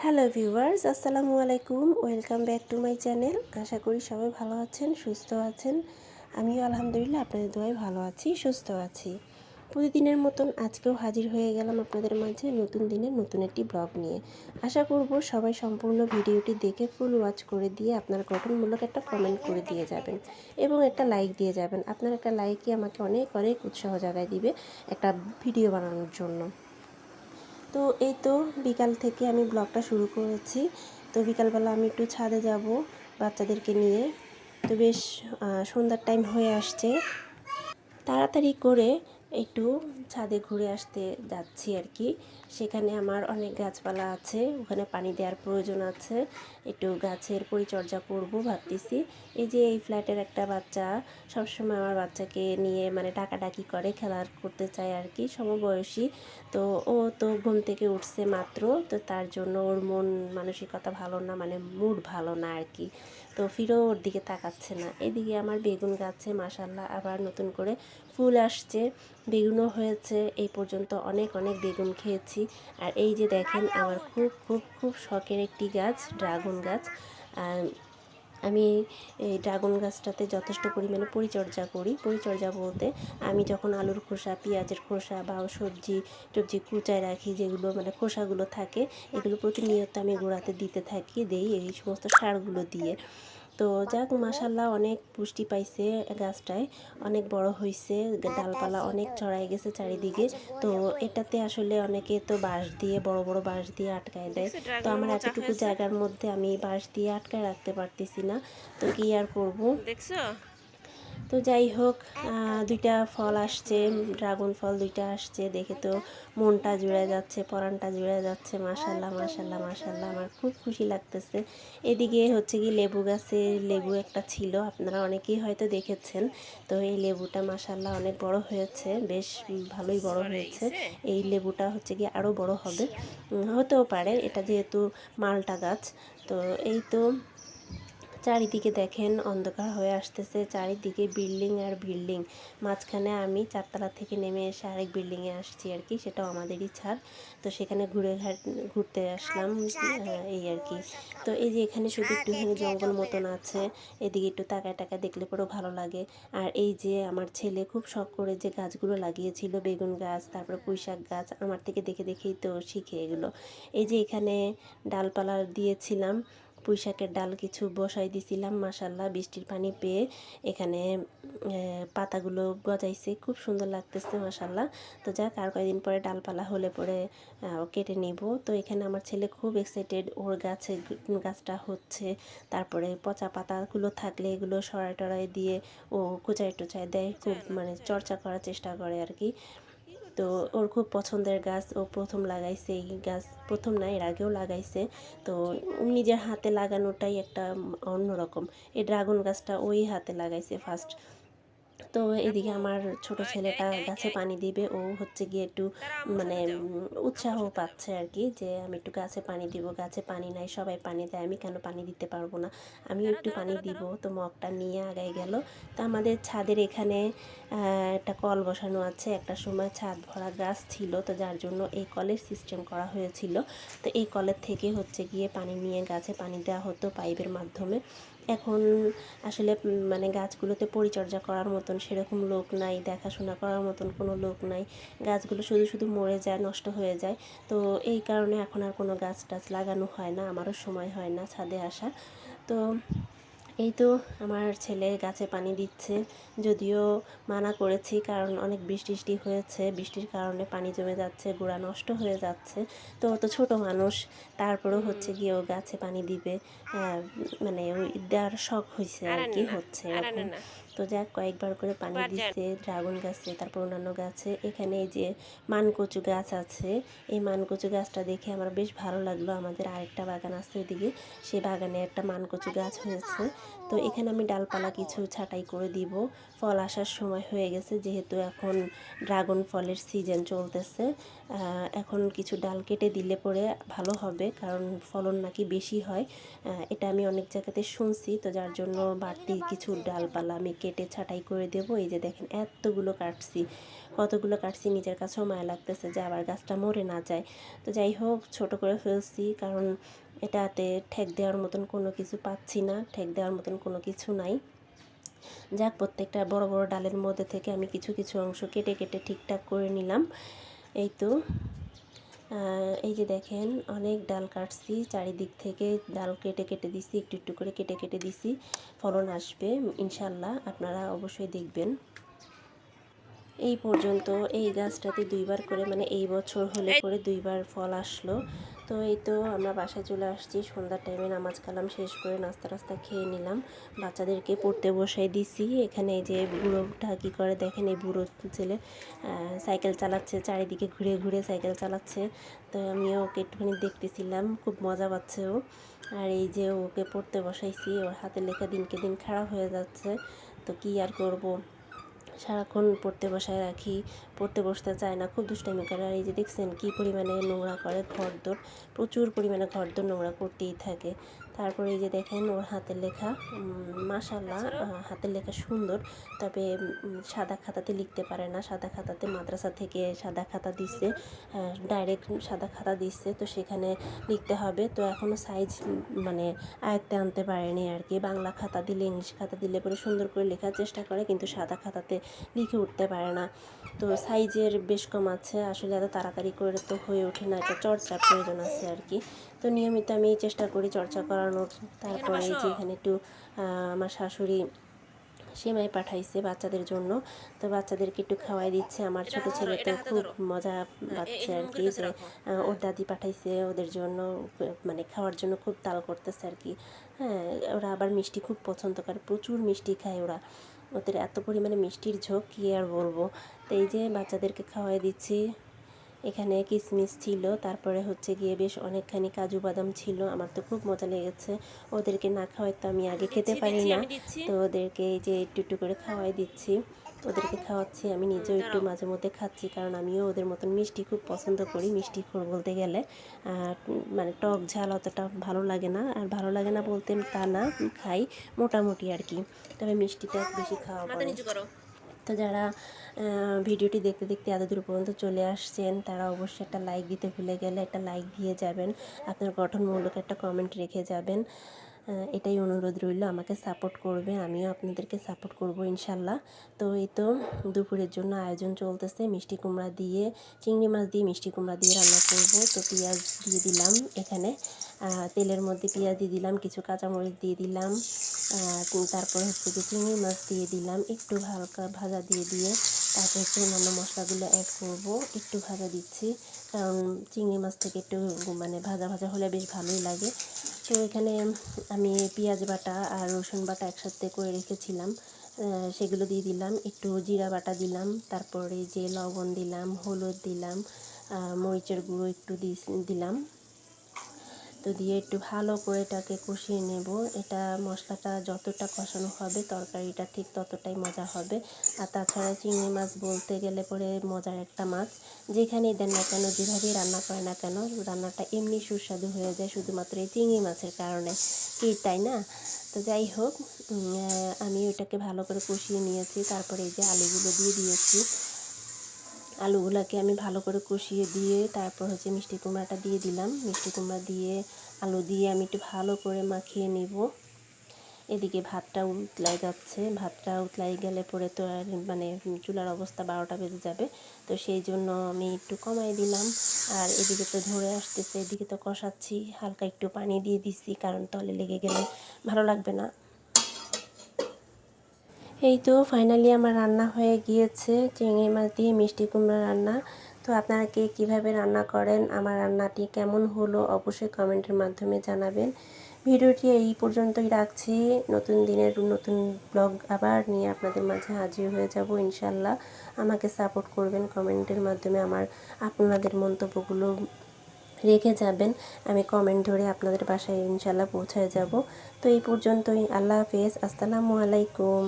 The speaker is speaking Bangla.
হ্যালো ভিউয়ার্স, আসসালামু আলাইকুম। Welcome back to my channel. আশা করি সবাই ভালো আছেন, সুস্থ আছেন। আমিও আলহামদুলিল্লাহ আপনাদের দোয়ায় ভালো আছি, সুস্থ আছি। প্রতিদিনের মতন আজকেও হাজির হয়ে গেলাম আপনাদের মাঝে নতুন দিনে নতুন একটি ব্লগ নিয়ে। আশা করব সবাই সম্পূর্ণ ভিডিওটি দেখে ফুল ওয়াচ করে দিয়ে আপনার গঠনমূলক একটা কমেন্ট করে দিয়ে যাবেন এবং একটা লাইক দিয়ে যাবেন। আপনার একটা লাইকই আমাকে অনেক অনেক উৎসাহ জাগায় দিবে একটা ভিডিও বানানোর জন্য। তো এই তো বিকাল থেকে আমি ব্লগটা শুরু করেছি। তো বিকালবেলা আমি একটু ছাদে যাব বাচ্চাদেরকে নিয়ে। তো বেশ সন্ধ্যার টাইম হয়ে আসছে, তাড়াতাড়ি করে একটু ছাদে ঘুরে আসতে যাচ্ছি আর কি। সেখানে আমার অনেক গাছপালা আছে, ওখানে পানি দেওয়ার প্রয়োজন আছে, একটু গাছের পরিচর্যা করব ভাবতেছি। এই যে এই ফ্ল্যাটের একটা বাচ্চা সবসময় আমার বাচ্চাকে নিয়ে মানে ডাকাডাকি করে, খেলা করতে চায় আর কি, সমবয়সী। তো ও তো ঘুম থেকে উঠছে মাত্র, তো তার জন্য ওর মন মানসিকতা ভালো না, মানে মুড ভালো না আর কি। তো ফিরেও ওর দিকে তাকাচ্ছে না। এদিকে আমার বেগুন গাছে মাশাল্লাহ আবার নতুন করে ফুল আসছে, বেগুনও হয়েছে। এই পর্যন্ত অনেক অনেক বেগুন খেয়েছি। আর এই যে দেখেন আমার খুব খুব খুব শখের একটি গাছ, ড্রাগন গাছ। আমি এই ড্রাগন গাছটাতে যথেষ্ট পরিমাণে পরিচর্যা করি। পরিচর্যা বলতে আমি যখন আলুর খোসা, পেঁয়াজের খোসা বা সবজি টবজি কুচায় রাখি, যেগুলো মানে খোসাগুলো থাকে, এগুলো প্রতিনিয়ত আমি গোড়াতে দিতে থাকি, দেই এই সমস্ত সারগুলো দিয়ে। তো যাক মাশাল্লাহ অনেক পুষ্টি পাইছে গাছটায়, অনেক বড় হয়েছে, ডালপালা অনেক ছড়াই গেছে চারিদিকে। তো এটাতে আসলে অনেকে তো বাঁশ দিয়ে, বড় বড় বাঁশ দিয়ে আটকায় দেয়। তো আমার এতটুকু জায়গার মধ্যে আমি বাঁশ দিয়ে আটকায় রাখতে পারতেছি না, তো কি আর করব। দেখছো, তো যাই হোক, দুইটা ফল আসছে, ড্রাগন ফল দুইটা আসছে, দেখে তো মনটা জুড়ে যাচ্ছে, পরানটা জুড়ে যাচ্ছে। মাশাল্লাহ মাশাল্লাহ মাশাল্লাহ, আমার খুব খুশি লাগতেছে। এদিকে হচ্ছে কি লেবু গাছে লেবু একটা ছিল, আপনারা অনেকেই হয়তো দেখেছেন। তো এই লেবুটা মাশাল্লাহ অনেক বড় হয়েছে, বেশ ভালোই বড় হয়েছে। এই লেবুটা হচ্ছে কি আরও বড় হবে, হতেও পারে, এটা যেহেতু মালটা গাছ। তো এই তো চারিদিকে দেখেন অন্ধকার হয়ে আসতেছে, চারিদিকে বিল্ডিং আর বিল্ডিং। মাঝখানে আমি চারতলা থেকে নেমে এসে আরেক বিল্ডিংয়ে আসছি আর কি, সেটাও আমাদেরই ছাদ। তো সেখানে ঘুরতে আসলাম, এই আর কি। তো এই যে এখানে শুধু একটুখানি জঙ্গল মতন আছে, এদিকে একটু তাকায় টাকায় দেখলে পরেও ভালো লাগে। আর এই যে আমার ছেলে খুব শখ করে যে গাছগুলো লাগিয়েছিল, বেগুন গাছ, তারপরে পুঁইশাক গাছ, আমার থেকে দেখে দেখেই তো শিখে এগুলো। এই যে এখানে ডালপালা দিয়েছিলাম, পুঁইশাকের ডাল কিছু বসাই দিছিলাম, মাশাল্লাহ বৃষ্টির পানি পেয়ে এখানে পাতাগুলো গজাইছে, খুব সুন্দর লাগতেছে মাশাল্লাহ। তো যাক আর কয়েকদিন পরে ডালপালা হলে পরে কেটে নিব। তো এখানে আমার ছেলে খুব এক্সাইটেড, ওর গাছটা হচ্ছে। তারপরে পচা পাতাগুলো থাকলে এগুলো সরাই টরাই দিয়ে ও কোচায় টোচায় দেয়, খুব মানে চর্চা করার চেষ্টা করে আর কি। তো ওর খুব পছন্দের গাছ, ও প্রথম লাগাইছে এই গাছ, প্রথম না এর আগেও লাগাইছে। তো নিজের হাতে লাগানোটাই একটা অন্যরকম। এই ড্রাগন গাছটা ওই হাতে লাগাইছে ফার্স্ট। তো এদিকে আমার ছোট ছেলেটা গাছে পানি দিবে, ও হচ্ছে গিয়ে একটু মানে উৎসাহ পাচ্ছে আর কি, যে আমি একটু গাছে পানি দিব, গাছে পানি নাই, সবাই পানি দেয়, আমি কেন পানি দিতে পারবো না, আমিও একটু পানি দিব। তো মগটা নিয়ে আগাই গেল। তো আমাদের ছাদের এখানে একটা কল বসানো আছে, একটা সময় ছাদ ভরা গাছ ছিল, তো যার জন্য এই কলের সিস্টেম করা হয়েছিল। তো এই কলের থেকে হচ্ছে গিয়ে পানি নিয়ে গাছে পানি দেওয়া হতো পাইপের মাধ্যমে। এখন আসলে মানে গাছগুলোতে পরিচর্যা করার মতন সেরকম লোক নাই, দেখাশোনা করার মতন কোনো লোক নাই, গাছগুলো শুধু শুধু মরে যায়, নষ্ট হয়ে যায়। তো এই কারণে এখন আর কোনো গাছ টাছ লাগানো হয় না, আমারও সময় হয় না ছাদে আসা। তো এই তো আমার ছেলে গাছে পানি দিচ্ছে, যদিও মানা করেছি কারণ অনেক বৃষ্টি হয়েছে, বৃষ্টির কারণে পানি জমে যাচ্ছে, গোড়া নষ্ট হয়ে যাচ্ছে। তো অত ছোট মানুষ, তারপরেও হচ্ছে গিয়ে ও গাছে পানি দিবে, মানে ওই দেওয়ার শখ হয়েছে আর কি, হচ্ছে এরকম। তো যাক কয়েকবার করে পানি দিচ্ছে ড্রাগন গাছে, তারপর অন্যান্য গাছে। এখানে এই যে মানকচু গাছ আছে, এই মানকচু গাছটা দেখে আমার বেশ ভালো লাগলো। আমাদের আরেকটা বাগান আছে ওইদিকে, সেই বাগানে একটা মানকচু গাছ হয়েছে। তো এখানে আমি ডালপালা কিছু ছাঁটাই করে দিব, ফল আসার সময় হয়ে গেছে, যেহেতু এখন ড্রাগন ফলের সিজন চলতেছে। এখন কিছু ডাল কেটে দিলে পরে ভালো হবে, কারণ ফলন নাকি বেশি হয়, এটা আমি অনেক জায়গাতে শুনছি। তো যার জন্য বাড়তি কিছু ডালপালা আমি কেটে ছাঁটাই করে দেব। এই যে দেখেন এতগুলো কাটছি, কতগুলো কাটছি, নিজের কাছেও মায়া লাগতেছে যে আবার গাছটা মরে না যায়। তো যাই হোক, ছোট করে ফেলছি, কারণ এটাতে ঠেক দেওয়ার মতন কোনো কিছু পাচ্ছি না, ঠেক দেওয়ার মতন কোনো কিছু নাই। যাক, প্রত্যেকটা বড় বড় ডালের মধ্যে থেকে আমি কিছু কিছু অংশ কেটে কেটে ঠিকঠাক করে নিলাম। এই তো এই যে দেখেন, অনেক ডাল কাটছি, চারিদিক থেকে ডাল কেটে কেটে দিছি, একটু একটু করে কেটে কেটে দিছি। ফলন আসবে ইনশাল্লাহ, আপনারা অবশ্যই দেখবেন। এই পর্যন্ত এই গাছটাতে 2বার করে, মানে এই বছর হলে পরে 2বার ফল আসলো। তো এই তো আমরা বাসায় চলে আসছি, সন্ধ্যার টাইমে নামাজ কালাম শেষ করে নাস্তা টাস্তা খেয়ে নিলাম, বাচ্চাদেরকে পড়তে বসাই দিছি। এখানে এই যে বুড়োটা কী করে দেখেন, এই বুড়ো ছেলে সাইকেল চালাচ্ছে, চারিদিকে ঘুরে ঘুরে সাইকেল চালাচ্ছে। তো আমিও ওকে একটুখানি দেখতেছিলাম, খুব মজা পাচ্ছে ও। আর এই যে ওকে পড়তে বসাইছি, ওর হাতের লেখা দিনকে দিন খারাপ হয়ে যাচ্ছে। তো কি আর করব, সারাক্ষণ পড়তে বসায় রাখি, পড়তে বসতে চায় না, খুব দুষ্টামি করে। আর এই যে দেখছেন কী পরিমাণে নোংরা করে, ঘরদোর প্রচুর পরিমাণে ঘরদোর নোংরা করতেই থাকে। তারপরে এই যে দেখেন ওর হাতের লেখা, মাশাআল্লাহ হাতের লেখা সুন্দর, তবে সাদা খাতাতে লিখতে পারে না। সাদা খাতাতে মাদ্রাসা থেকে সাদা খাতা দিচ্ছে, ডাইরেক্ট সাদা খাতা দিচ্ছে, তো সেখানে লিখতে হবে। তো এখনও সাইজ মানে আয়ত্তে আনতে পারেনি আর কি। বাংলা খাতা দিলে, ইংলিশ খাতা দিলে পরে সুন্দর করে লেখার চেষ্টা করে, কিন্তু সাদা খাতাতে লিখে উঠতে পারে না। তো সাইজের বেশ কম আছে, আসলে এত তাড়াতাড়ি করে তো হয়ে ওঠে না, একটা চর্চার প্রয়োজন আছে আর কি। তো নিয়মিত আমি চেষ্টা করি চর্চা করানোর। তারপরে যে এখানে একটু আমার শাশুড়ি সেমাই পাঠাইছে বাচ্চাদের জন্য, তো বাচ্চাদেরকে একটু খাওয়াই দিচ্ছে। আমার ছোট ছেলে তো খুব মজা পাচ্ছে আর কি, যে ওর দাদি পাঠাইছে ওদের জন্য, মানে খাওয়ার জন্য খুব তাল করতেছে আর কি। হ্যাঁ, ওরা আবার মিষ্টি খুব পছন্দ করে, প্রচুর মিষ্টি খায় ওরা, ওদের এত পরিমাণে মিষ্টির ঝোঁক কী আর বলবো। তো এই যে বাচ্চাদেরকে খাওয়াই দিচ্ছি। এখানে কিশমিশ ছিল, তারপরে হচ্ছে গিয়ে বেশ অনেকখানি কাজু বাদাম ছিল। আমার তো খুব মজা লেগেছে, ওদেরকে না খাওয়াই তো আমি আগে খেতে পারি না। তো ওদেরকে এই যে একটু একটু করে খাওয়াই দিচ্ছি, ওদেরকে খাওয়াচ্ছি, আমি নিজেও একটু মাঝে মধ্যে খাচ্ছি, কারণ আমিও ওদের মতন মিষ্টি খুব পছন্দ করি। মিষ্টি খোর বলতে গেলে মানে টক ঝাল অতটা ভালো লাগে না, আর ভালো লাগে না বলতে তা না, খাই মোটামুটি আর কি, তবে মিষ্টিটা বেশি খাওয়া পড়ে। তো যারা ভিডিওটি দেখতে দেখতে এত দূর পর্যন্ত চলে আসছেন, তারা অবশ্যই একটা লাইক দিতে ভুলে গেলে একটা লাইক দিয়ে যাবেন, আপনার গঠনমূলক একটা কমেন্ট রেখে যাবেন। এটাই অনুরোধ রইল, আমাকে সাপোর্ট করবেন, আমিও আপনাদেরকে সাপোর্ট করব ইনশাল্লাহ। তো এই তো দুপুরের জন্য আয়োজন চলতেছে, মিষ্টি কুমড়া দিয়ে, চিংড়ি মাছ দিয়ে মিষ্টি কুমড়া দিয়ে রান্না করব। তো পেঁয়াজ দিয়ে দিলাম এখানে, তেলের মধ্যে পেঁয়াজ দিয়ে দিলাম, কিছু কাঁচামরিচ দিয়ে দিলাম, তারপর হচ্ছে যে চিংড়ি মাছ দিয়ে দিলাম, একটু হালকা ভাজা দিয়ে তারপর হচ্ছে অন্যান্য মশলাগুলো অ্যাড করব। একটু ভাজা দিচ্ছি, কারণ চিংড়ি মাছ থেকে একটু মানে ভাজা ভাজা হলে বেশ ভালোই লাগে। তো এখানে আমি পেঁয়াজ বাটা আর রসুন বাটা একসাথে করে রেখেছিলাম, সেগুলো দিয়ে দিলাম, একটু জিরা বাটা দিলাম, তারপরে যে লবণ দিলাম, হলুদ দিলাম, মরিচের গুঁড়ো একটু দিলাম। তো দিয়ে একটু ভালো করে এটাকে কষিয়ে নেব। এটা মশলাটা যতটা কষানো হবে তরকারিটা ঠিক ততটাই মজা হবে। আর তাছাড়া চিংড়ি মাছ বলতে গেলে পরে মজার একটা মাছ, যেখানেই দেন না কেন, যেভাবেই রান্না করে না কেন, রান্নাটা এমনি সুস্বাদু হয়ে যায় শুধুমাত্র এই চিংড়ি মাছের কারণে, কি তাই না? তো যাই হোক, আমি ওটাকে ভালো করে কষিয়ে নিয়েছি, তারপরে এই যে আলুগুলো দিয়ে দিয়েছি। আলুগুলোকে আমি ভালো করে কষিয়ে দিয়ে তারপর হচ্ছে মিষ্টি কুমড়াটা দিয়ে দিলাম। মিষ্টি কুমড়া দিয়ে আলু দিয়ে আমি একটু ভালো করে মাখিয়ে নিব। এদিকে ভাতটা উতলাই যাচ্ছে, ভাতটা উতলাই গেলে পরে তো আর মানে চুলার অবস্থা 12টা বেজে যাবে, তো সেই জন্য আমি একটু কমাই দিলাম। আর এদিকে তো ধরে আসতেছে, এদিকে তো কষাচ্ছি, হালকা একটু পানি দিয়ে দিচ্ছি, কারণ তলে লেগে গেলে ভালো লাগবে না। এই তো ফাইনালি আমার রান্না হয়ে গিয়েছে, চিংড়ি মাছ দিয়ে মিষ্টি কুমড়া রান্না। তো আপনারা কে কীভাবে রান্না করেন, আমার রান্নাটি কেমন হলো অবশ্যই কমেন্টের মাধ্যমে জানাবেন। ভিডিওটি এই পর্যন্তই রাখছি, নতুন দিনের নতুন ব্লগ আবার নিয়ে আপনাদের মাঝে হাজির হয়ে যাব ইনশাল্লাহ। আমাকে সাপোর্ট করবেন, কমেন্টের মাধ্যমে আপনাদের মন্তব্যগুলো রেখে যাবেন, আমি কমেন্ট ধরে আপনাদের বাসায় ইনশাল্লাহ পৌঁছায় যাব। তো এই পর্যন্তই, আল্লাহ হাফেজ, আসসালামু আলাইকুম।